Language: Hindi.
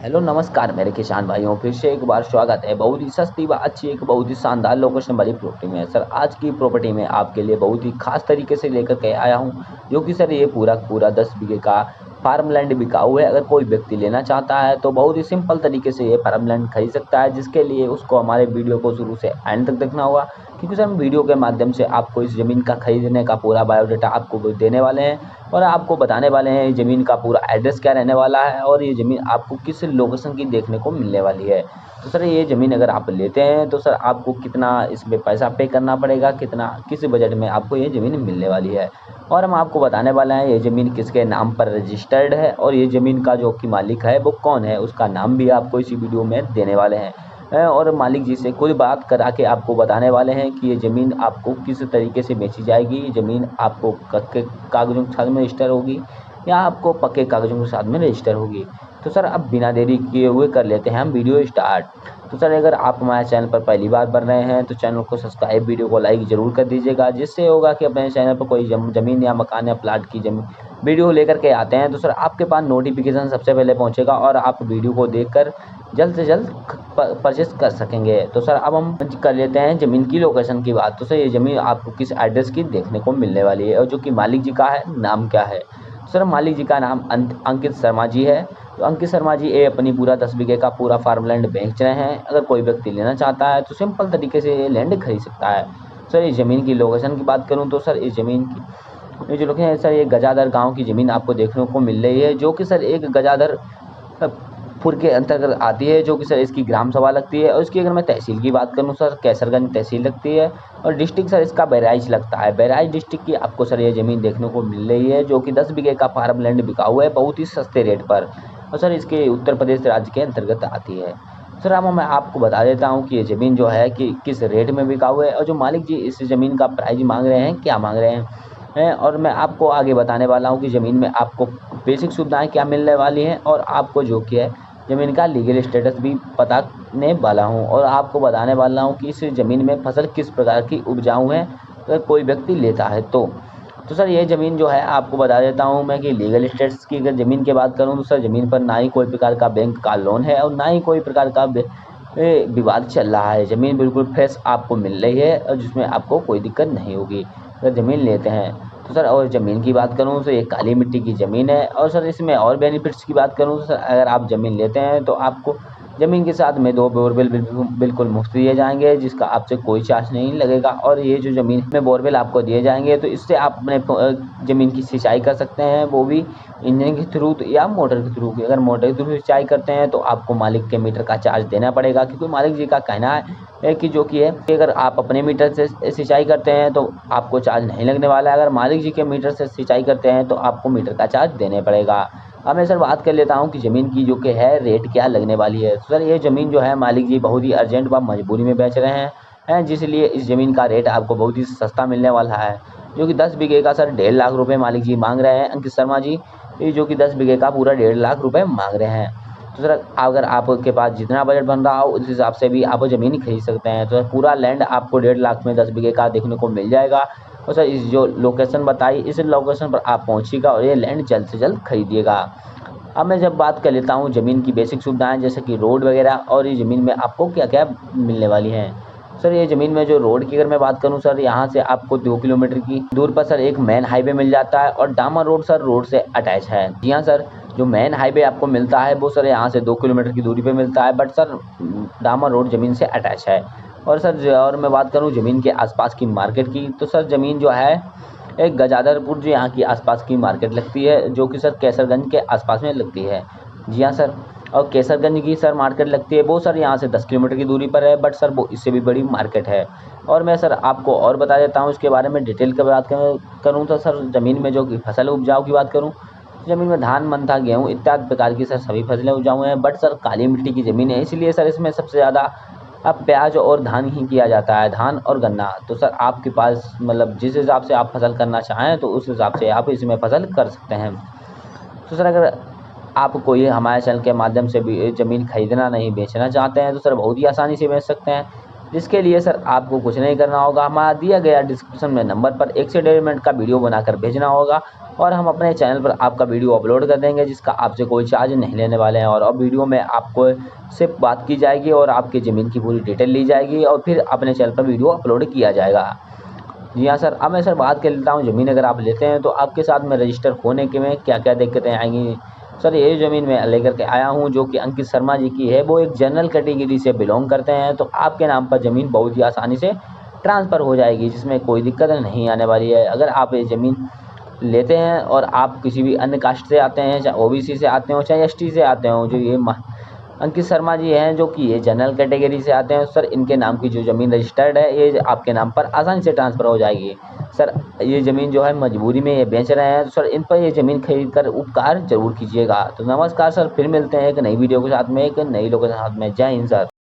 हेलो नमस्कार मेरे किसान भाइयों, फिर से एक बार स्वागत है। बहुत ही सस्ती व अच्छी एक बहुत ही शानदार लोकेशन वाली प्रॉपर्टी में सर आज की प्रॉपर्टी में आपके लिए बहुत ही खास तरीके से लेकर के आया हूं, जो कि सर ये पूरा पूरा 10 बीघे का फार्म लैंड बिकाऊ है। अगर कोई व्यक्ति लेना चाहता है तो बहुत ही सिंपल तरीके से ये फार्म लैंड खरीद सकता है, जिसके लिए उसको हमारे वीडियो को शुरू से एंड तक देखना होगा, क्योंकि सर हम वीडियो के माध्यम से आपको इस ज़मीन का खरीदने का पूरा बायोडाटा आपको देने वाले हैं और आपको बताने वाले हैं ज़मीन का पूरा एड्रेस क्या रहने वाला है और ये ज़मीन आपको किस लोकेशन की देखने को मिलने वाली है। तो सर ये ज़मीन अगर आप लेते हैं तो सर आपको कितना इसमें पैसा पे करना पड़ेगा, कितना किस बजट में आपको ये ज़मीन मिलने वाली है, और हम आपको बताने वाले हैं ये ज़मीन किसके नाम पर रजिस्टर्ड है और ये ज़मीन का जो कि मालिक है वो कौन है, उसका नाम भी आपको इसी वीडियो में देने वाले हैं और मालिक जी से कोई बात करा के आपको बताने वाले हैं कि ये ज़मीन आपको किस तरीके से बेची जाएगी। ये ज़मीन आपको कच्चे कागज़ों के साथ में रजिस्टर होगी या आपको पक्के कागज़ों के साथ में रजिस्टर होगी। तो सर अब बिना देरी किए हुए कर लेते हैं हम वीडियो स्टार्ट। तो सर अगर आप हमारे चैनल पर पहली बार बन रहे हैं तो चैनल को सब्सक्राइब, वीडियो को लाइक ज़रूर कर दीजिएगा, जिससे होगा कि अपने चैनल पर कोई ज़मीन या मकान या प्लाट की वीडियो लेकर के आते हैं तो सर आपके पास नोटिफिकेशन सबसे पहले पहुंचेगा और आप वीडियो को देखकर जल्द से जल्द परचेस कर सकेंगे। तो सर अब हम कर लेते हैं ज़मीन की लोकेशन की बात। तो सर ये ज़मीन आपको किस एड्रेस की देखने को मिलने वाली है और जो कि मालिक जी का है नाम क्या है। सर मालिक जी का नाम अंकित शर्मा जी है। तो अंकित शर्मा जी ये अपनी पूरा 10 बीघे का पूरा फार्म लैंड बेच रहे हैं। अगर कोई व्यक्ति लेना चाहता है तो सिंपल तरीके से ये लैंड खरीद सकता है। सर इस ज़मीन की लोकेशन की बात करूँ तो सर इस ज़मीन की ये जो लोकेशन है सर, ये गजाधर गांव की ज़मीन आपको देखने को मिल रही है, जो कि सर एक गजाधर पुर के अंतर्गत आती है, जो कि सर इसकी ग्राम सभा लगती है। और इसकी अगर मैं तहसील की बात करूं सर, कैसरगंज तहसील लगती है और डिस्ट्रिक्ट सर इसका बहराइच लगता है। बहराइच डिस्ट्रिक्ट की आपको सर ये ज़मीन देखने को मिल रही है, जो कि 10 बीघे का फार्म लैंड बिका हुआ है बहुत ही सस्ते रेट पर, और सर इसके उत्तर प्रदेश राज्य के अंतर्गत आती है। सर अब मैं आपको बता देता हूँ कि ये ज़मीन जो है कि किस रेट में बिका हुआ है और जो मालिक जी इस ज़मीन का प्राइस मांग रहे हैं, क्या मांग रहे हैं, और मैं आपको आगे बताने वाला हूँ कि ज़मीन में आपको बेसिक सुविधाएं क्या मिलने वाली हैं और आपको जो कि है ज़मीन का लीगल स्टेटस भी बताने वाला हूँ और आपको बताने वाला हूँ कि इस ज़मीन में फसल किस प्रकार की उपजाऊ है अगर कोई व्यक्ति लेता है तो सर ये ज़मीन जो है आपको बता देता हूँ मैं कि लीगल स्टेटस की अगर ज़मीन की बात करूँ तो सर ज़मीन पर ना ही कोई प्रकार का बैंक का लोन है और ना ही कोई प्रकार का विवाद चल रहा है। ज़मीन बिल्कुल फ्रेश आपको मिल रही है और जिसमें आपको कोई दिक्कत नहीं होगी अगर ज़मीन लेते हैं तो सर। और ज़मीन की बात करूँ तो ये काली मिट्टी की ज़मीन है और सर इसमें और बेनिफिट्स की बात करूँ तो सर अगर आप ज़मीन लेते हैं तो आपको ज़मीन के साथ में 2 बोरवेल बिल्कुल मुफ्त दिए जाएंगे, जिसका आपसे कोई चार्ज नहीं लगेगा। और ये जो ज़मीन में बोरवेल आपको दिए जाएंगे तो इससे आप अपने ज़मीन की सिंचाई कर सकते हैं, वो भी इंजन के थ्रू या मोटर के थ्रू। अगर मोटर के थ्रू सिंचाई करते हैं तो आपको मालिक के मीटर का चार्ज देना पड़ेगा, क्योंकि मालिक जी का कहना है कि जो कि है कि अगर आप अपने मीटर से सिंचाई करते हैं तो आपको चार्ज नहीं लगने वाला है, अगर मालिक जी के मीटर से सिंचाई करते हैं तो आपको मीटर का चार्ज देने पड़ेगा। अब मैं सर बात कर लेता हूँ कि ज़मीन की जो कि है रेट क्या लगने वाली है। सर ये ज़मीन जो है मालिक जी बहुत ही अर्जेंट व मजबूरी में बेच रहे हैं जिसलिए इस ज़मीन का रेट आपको बहुत ही सस्ता मिलने वाला है, जो कि 10 बीघे का सर 1.5 लाख रुपये मालिक जी मांग रहे हैं अंकित शर्मा जी, जो कि 10 बीघे का पूरा 1.5 लाख रुपये मांग रहे हैं। तो सर अगर आपके पास जितना बजट बन रहा हो उस हिसाब से भी आप ज़मीन खरीद सकते हैं। तो पूरा लैंड आपको 1.5 लाख में 10 बीघे का देखने को मिल जाएगा। और सर इस जो लोकेशन बताई इस लोकेशन पर आप पहुँचिएगा और ये लैंड जल्द से जल्द खरीदिएगा। अब मैं जब बात कर लेता हूँ ज़मीन की बेसिक सुविधाएं जैसे कि रोड वगैरह और ये ज़मीन में आपको क्या क्या मिलने वाली हैं। सर ये ज़मीन में जो रोड की अगर मैं बात करूँ सर, यहाँ से आपको 2 किलोमीटर की दूर पर सर एक मेन हाईवे मिल जाता है और डामर रोड सर रोड से अटैच है। जी हाँ सर, जो मेन हाईवे आपको मिलता है वो सर यहाँ से 2 किलोमीटर की दूरी पे मिलता है, बट सर डामर रोड ज़मीन से अटैच है। और सर और मैं बात करूँ ज़मीन के आसपास की मार्केट की, तो सर ज़मीन जो है एक गजाधरपुर जो यहाँ की आसपास की मार्केट लगती है, जो कि सर कैसरगंज के आसपास में लगती है। जी हाँ सर, और कैसरगंज की सर मार्केट लगती है वो सर यहाँ से 10 किलोमीटर की दूरी पर है, बट सर वो इससे भी बड़ी मार्केट है। और मैं सर आपको और बता देता हूँ इसके बारे में डिटेल की बात करूँ तो सर ज़मीन में जो कि फसल उपजाऊ की बात करूँ, ज़मीन में धान, मंथा, गेहूँ इत्यादि प्रकार की सर सभी फसलें उपजाऊ हैं, बट सर काली मिट्टी की ज़मीन है, इसलिए सर इसमें सबसे ज़्यादा अब प्याज और धान ही किया जाता है, धान और गन्ना। तो सर आपके पास मतलब जिस हिसाब से आप फसल करना चाहें तो उस हिसाब से आप इसमें फसल कर सकते हैं। तो सर अगर आप कोई हमारे चैनल के माध्यम से भी ज़मीन खरीदना नहीं बेचना चाहते हैं तो सर बहुत ही आसानी से बेच सकते हैं। जिसके लिए सर आपको कुछ नहीं करना होगा, हमारा दिया गया डिस्क्रिप्शन में नंबर पर 1 से 1.5 मिनट का वीडियो बनाकर भेजना होगा और हम अपने चैनल पर आपका वीडियो अपलोड कर देंगे, जिसका आपसे कोई चार्ज नहीं लेने वाले हैं। और अब वीडियो में आपको सिर्फ बात की जाएगी और आपकी ज़मीन की पूरी डिटेल ली जाएगी और फिर अपने चैनल पर वीडियो अपलोड किया जाएगा। जी हाँ सर, अब मैं सर बात कर लेता हूँ ज़मीन अगर आप लेते हैं तो आपके साथ में रजिस्टर होने के में क्या क्या दिक्कतें आएंगी। सर ये ज़मीन मैं लेकर के आया हूँ जो कि अंकित शर्मा जी की है, वो एक जनरल कैटेगरी से बिलोंग करते हैं, तो आपके नाम पर ज़मीन बहुत ही आसानी से ट्रांसफ़र हो जाएगी, जिसमें कोई दिक्कत नहीं आने वाली है। अगर आप ये ज़मीन लेते हैं और आप किसी भी अन्य कास्ट से आते हैं, चाहे ओबीसी से आते हो चाहे एसटी से आते हो, जो ये अंकित शर्मा जी हैं जो कि ये जनरल कैटेगरी से आते हैं, सर इनके नाम की जो ज़मीन रजिस्टर्ड है ये आपके नाम पर आसानी से ट्रांसफ़र हो जाएगी। सर ये ज़मीन जो है मजबूरी में ये बेच रहे हैं, तो सर इन पर ये ज़मीन खरीद कर उपकार ज़रूर कीजिएगा। तो नमस्कार सर, फिर मिलते हैं एक नई वीडियो के साथ में, एक नई लोगों के साथ में। जय हिंद सर।